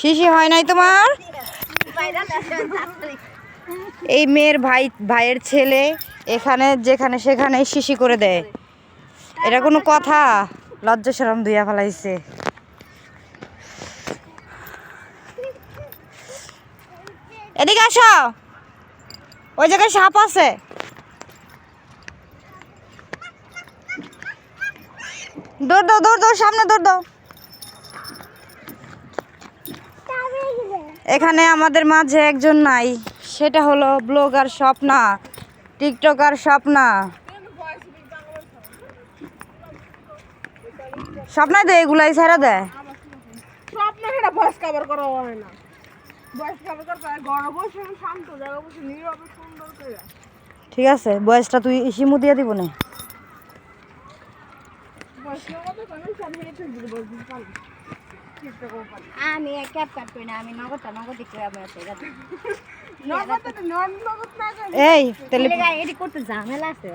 শিশি হয় নাই তোমার? এই মেয়ের ভাইয়ের ছেলে এখানে যেখানে সেখানে শিশি করে দেয়, এটা কোনো কথা? লজ্জা শরম ধুইয়া ফেলাইছে। এদিকে আসো, ওই জায়গায় সাপ আছে। দৌড় দাও, দৌড় দাও, সামনে দৌড় দাও। এখানে আমাদের মাঝে একজন নাই, সেটা হলো ব্লগার স্বপ্না, টিকটকার স্বপ্না। স্বপ্নাই তো এগুলাই ছেড়ে দেয়। ঠিক আছে, বয়সটা তুই শিমু দিয়ে দিব না। আমি ক্যাপ কাট করি না, আমি নগদ এই তাহলে এটি করতে ঝামেলা আছে।